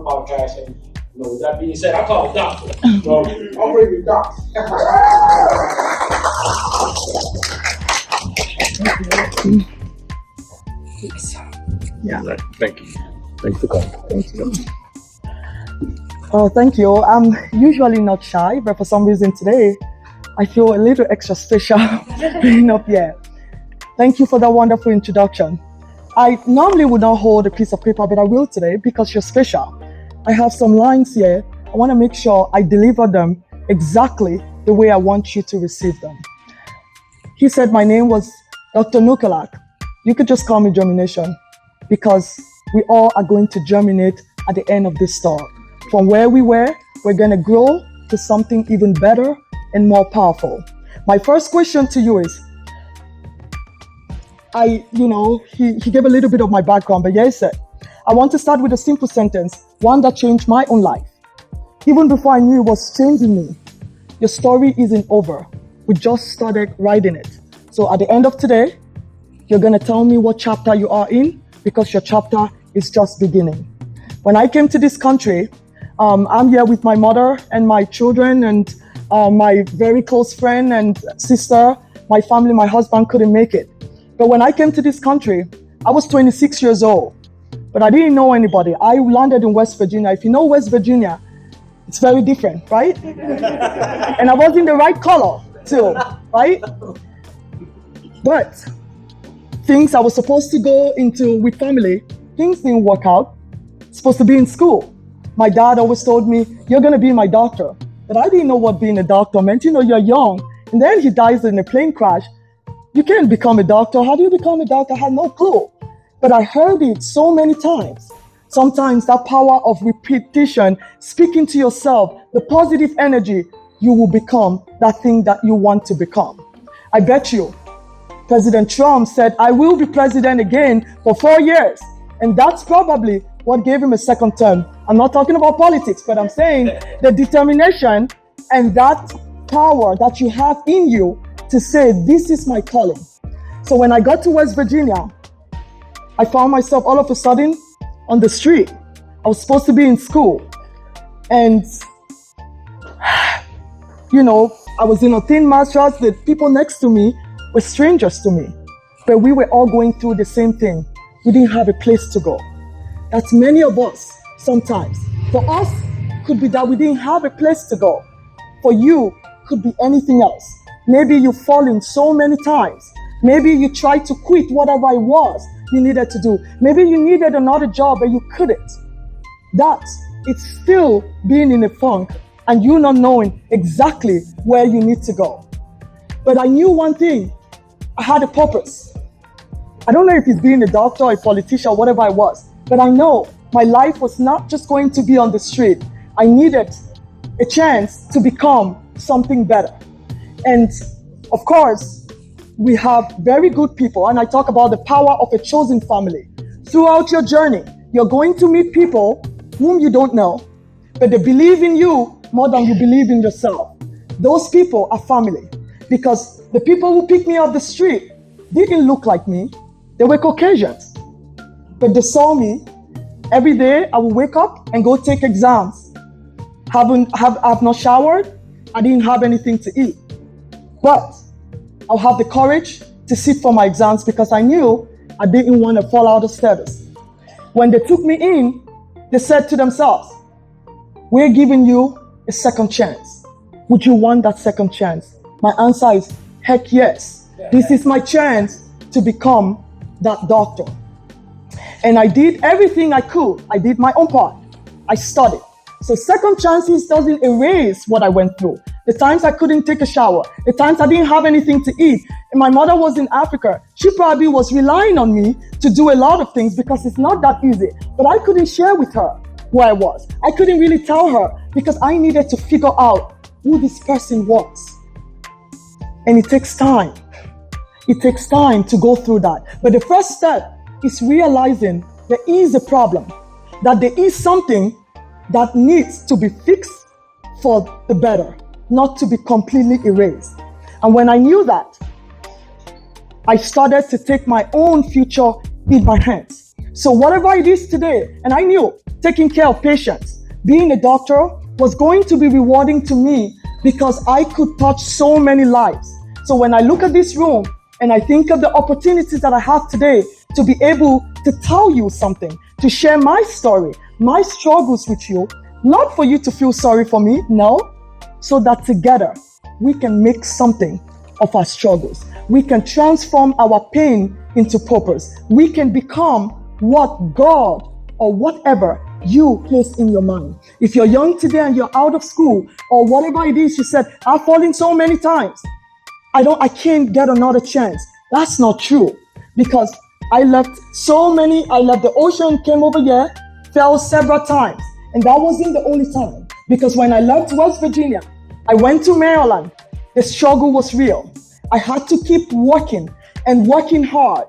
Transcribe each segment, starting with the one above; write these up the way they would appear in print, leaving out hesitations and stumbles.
podcast. And with that being said, I call it doctor. So I'll bring you doc. Yeah. Right. Thank you. Thanks for coming. Thank you. Oh, thank you. I'm usually not shy, but for some reason today, I feel a little extra special being up here. Thank you for that wonderful introduction. I normally would not hold a piece of paper, but I will today because you're special. I have some lines here. I want to make sure I deliver them exactly the way I want you to receive them. He said my name was Dr. Nukalak. You could just call me Germination because we all are going to germinate at the end of this talk. From where we were, we're going to grow to something even better and more powerful. My first question to you is, he gave a little bit of my background, but yes, sir. I want to start with a simple sentence, one that changed my own life. Even before I knew it was changing me. Your story isn't over. We just started writing it. So at the end of today, you're going to tell me what chapter you are in because your chapter is just beginning. When I came to this country, I'm here with my mother and my children and my very close friend and sister. My family, my husband couldn't make it. But when I came to this country, I was 26 years old, but I didn't know anybody. I landed in West Virginia. If you know West Virginia, it's very different, right? And I was in the right color too, right? But things I was supposed to go into with family, things didn't work out. Supposed to be in school. My dad always told me, you're gonna be my doctor. But I didn't know what being a doctor meant. You're young. And then he dies in a plane crash. You can't become a doctor. How do you become a doctor? I had no clue. But I heard it so many times. Sometimes that power of repetition, speaking to yourself, the positive energy, you will become that thing that you want to become. I bet you, President Trump said, I will be president again for 4 years. And that's probably what gave him a second term. I'm not talking about politics, but I'm saying the determination and that power that you have in you to say, this is my calling. So when I got to West Virginia, I found myself all of a sudden on the street. I was supposed to be in school. And, I was in a thin mattress. The people next to me were strangers to me. But we were all going through the same thing. We didn't have a place to go. That's many of us sometimes. For us, could be that we didn't have a place to go. For you, could be anything else. Maybe you've fallen so many times. Maybe you tried to quit whatever it was you needed to do. Maybe you needed another job but you couldn't. That it's still being in a funk and you not knowing exactly where you need to go. But I knew one thing. I had a purpose. I don't know if it's being a doctor, a politician, or whatever I was, but I know my life was not just going to be on the street. I needed a chance to become something better. And of course, we have very good people, and I talk about the power of a chosen family. Throughout your journey, you're going to meet people whom you don't know, but they believe in you more than you believe in yourself. Those people are family, because the people who picked me off the street didn't look like me. They were Caucasians, but they saw me. Every day, I would wake up and go take exams. I've not showered. I didn't have anything to eat. But I'll have the courage to sit for my exams because I knew I didn't want to fall out of status. When they took me in, they said to themselves, we're giving you a second chance. Would you want that second chance? My answer is, heck yes. This is my chance to become that doctor. And I did everything I could. I did my own part. I studied. So second chances doesn't erase what I went through. The times I couldn't take a shower, the times I didn't have anything to eat. And my mother was in Africa. She probably was relying on me to do a lot of things because it's not that easy. But I couldn't share with her who I was. I couldn't really tell her because I needed to figure out who this person was. And it takes time. It takes time to go through that. But the first step is realizing there is a problem, that there is something that needs to be fixed for the better, not to be completely erased. And when I knew that, I started to take my own future in my hands. So whatever it is today, and I knew taking care of patients, being a doctor was going to be rewarding to me because I could touch so many lives. So when I look at this room and I think of the opportunities that I have today to be able to tell you something, to share my story, my struggles with you, not for you to feel sorry for me, no, so that together we can make something of our struggles. We can transform our pain into purpose. We can become what God or whatever you place in your mind. If you're young today and you're out of school or whatever it is, you said, I've fallen so many times. I can't get another chance. That's not true, because I left the ocean, came over here, fell several times. And that wasn't the only time, because when I left West Virginia, I went to Maryland. The struggle was real. I had to keep working and working hard.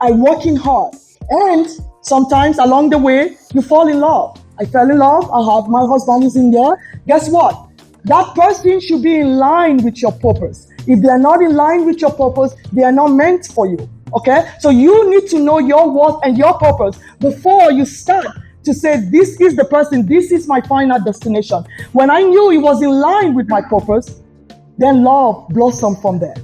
And sometimes along the way, you fall in love. I fell in love. My husband is in there. Guess what? That person should be in line with your purpose. If they are not in line with your purpose, they are not meant for you. Okay? So you need to know your worth and your purpose before you start to say, this is the person, this is my final destination. When I knew it was in line with my purpose, then love blossomed from there.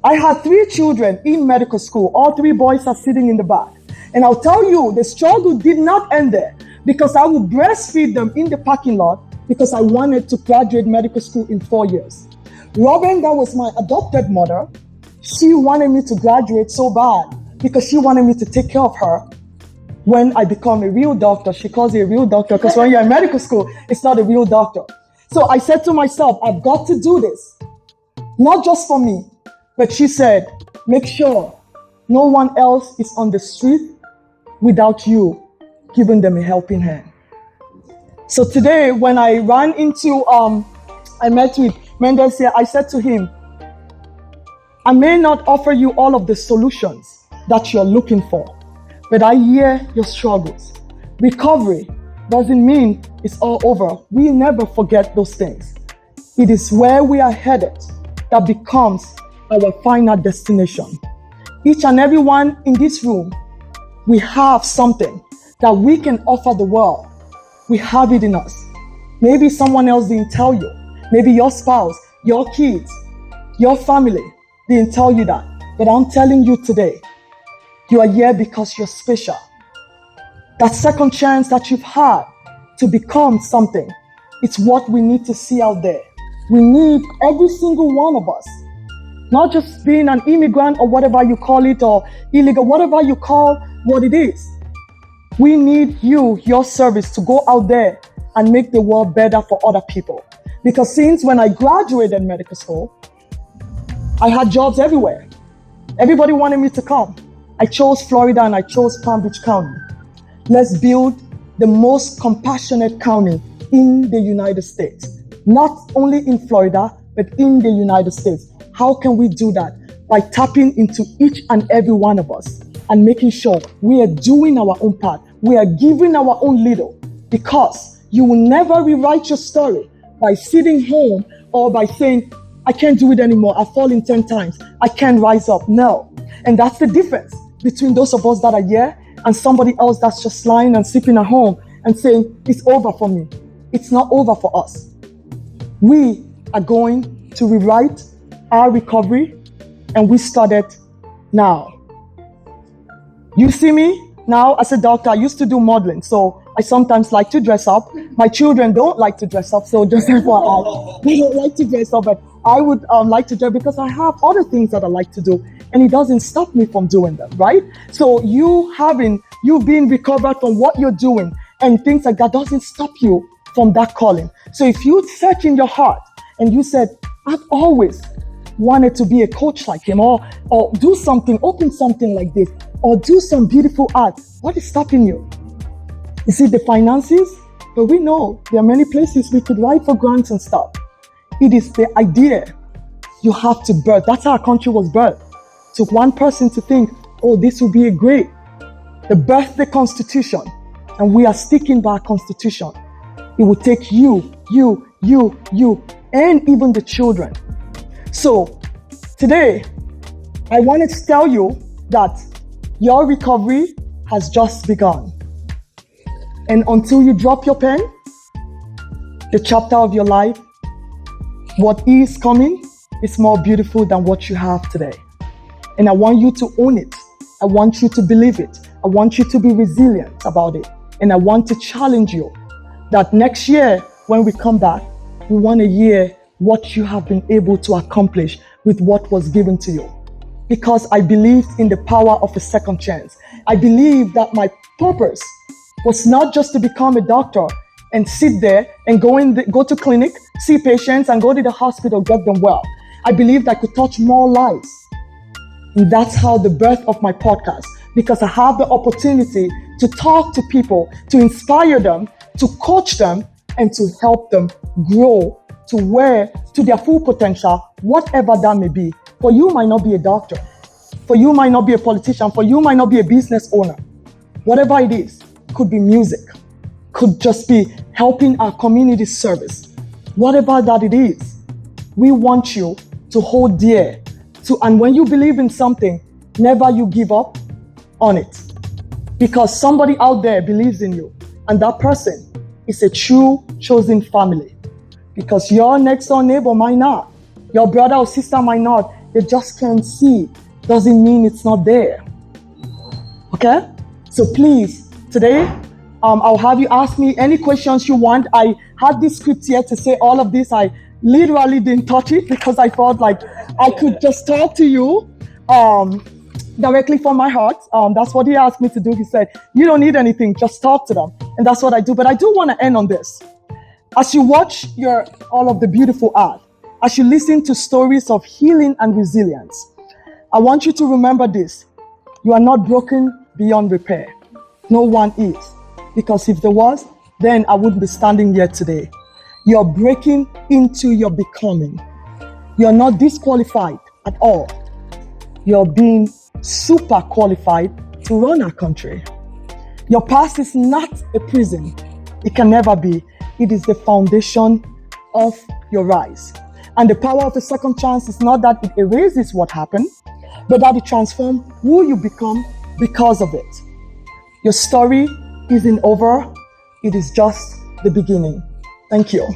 I had 3 children in medical school. All 3 boys are sitting in the back. And I'll tell you, the struggle did not end there, because I would breastfeed them in the parking lot because I wanted to graduate medical school in 4 years. Robin, that was my adopted mother, she wanted me to graduate so bad because she wanted me to take care of her when I become a real doctor. She calls it a real doctor because when you're in medical school, it's not a real doctor. So I said to myself, I've got to do this, not just for me, but she said, make sure no one else is on the street without you giving them a helping hand. So today, when I ran into, I met with Mendes here, I said to him, I may not offer you all of the solutions that you're looking for, but I hear your struggles. Recovery doesn't mean it's all over. We never forget those things. It is where we are headed that becomes our final destination. Each and every one in this room, we have something that we can offer the world. We have it in us. Maybe someone else didn't tell you. Maybe your spouse, your kids, your family didn't tell you that. But I'm telling you today, you are here because you're special. That second chance that you've had to become something, it's what we need to see out there. We need every single one of us, not just being an immigrant or whatever you call it, or illegal, whatever you call what it is. We need you, your service, to go out there and make the world better for other people. Because since when I graduated medical school, I had jobs everywhere. Everybody wanted me to come. I chose Florida and I chose Palm Beach County. Let's build the most compassionate county in the United States. Not only in Florida, but in the United States. How can we do that? By tapping into each and every one of us and making sure we are doing our own part. We are giving our own little, because you will never rewrite your story by sitting home or by saying, I can't do it anymore. I've fallen 10 times. I can't rise up. No. And that's the difference between those of us that are here and somebody else that's just lying and sleeping at home and saying, it's over for me. It's not over for us. We are going to rewrite our recovery, and we started now. You see me now as a doctor. I used to do modeling, so I sometimes like to dress up. My children don't like to dress up, so just FYI, they don't like to dress up, but I would like to dress because I have other things that I like to do, and it doesn't stop me from doing them, right? So you being recovered from what you're doing and things like that doesn't stop you from that calling. So if you search in your heart and you said, I've always wanted to be a coach like him, or do something, open something like this, or do some beautiful art, what is stopping you? Is it the finances? But we know there are many places we could write for grants and stuff. It is the idea you have to birth. That's how our country was birthed. Took one person to think, oh, this will be a great. They birthed the Constitution, and we are sticking by our Constitution. It will take you, and even the children. So today, I wanted to tell you that your recovery has just begun. And until you drop your pen, the chapter of your life, what is coming is more beautiful than what you have today. And I want you to own it. I want you to believe it. I want you to be resilient about it. And I want to challenge you that next year, when we come back, we want to hear what you have been able to accomplish with what was given to you. Because I believed in the power of a second chance. I believe that my purpose was not just to become a doctor and sit there and go to clinic, see patients, and go to the hospital, get them well. I believed I could touch more lives. And that's how the birth of my podcast, because I have the opportunity to talk to people, to inspire them, to coach them, and to help them grow to their full potential, whatever that may be. For you might not be a doctor. For you might not be a politician. For you might not be a business owner. Whatever it is, could be music, could just be helping our community service. Whatever that it is, we want you to hold dear to, and when you believe in something, never you give up on it. Because somebody out there believes in you, and that person is a true chosen family. Because your next door neighbor might not, your brother or sister might not, they just can't see. Doesn't mean it's not there. Okay? So please, today, I'll have you ask me any questions you want. I had this script here to say all of this. I literally didn't touch it because I felt like I could just talk to you directly from my heart. That's what he asked me to do. He said, you don't need anything, just talk to them. And that's what I do. But I do want to end on this. As you watch all of the beautiful art, as you listen to stories of healing and resilience, I want you to remember this. You are not broken beyond repair. No one is. Because if there was, then I wouldn't be standing here today. You're breaking into your becoming. You're not disqualified at all. You're being super qualified to run our country. Your past is not a prison. It can never be. It is the foundation of your rise. And the power of a second chance is not that it erases what happened, but that it transforms who you become because of it. Your story isn't over. It is just the beginning. Thank you.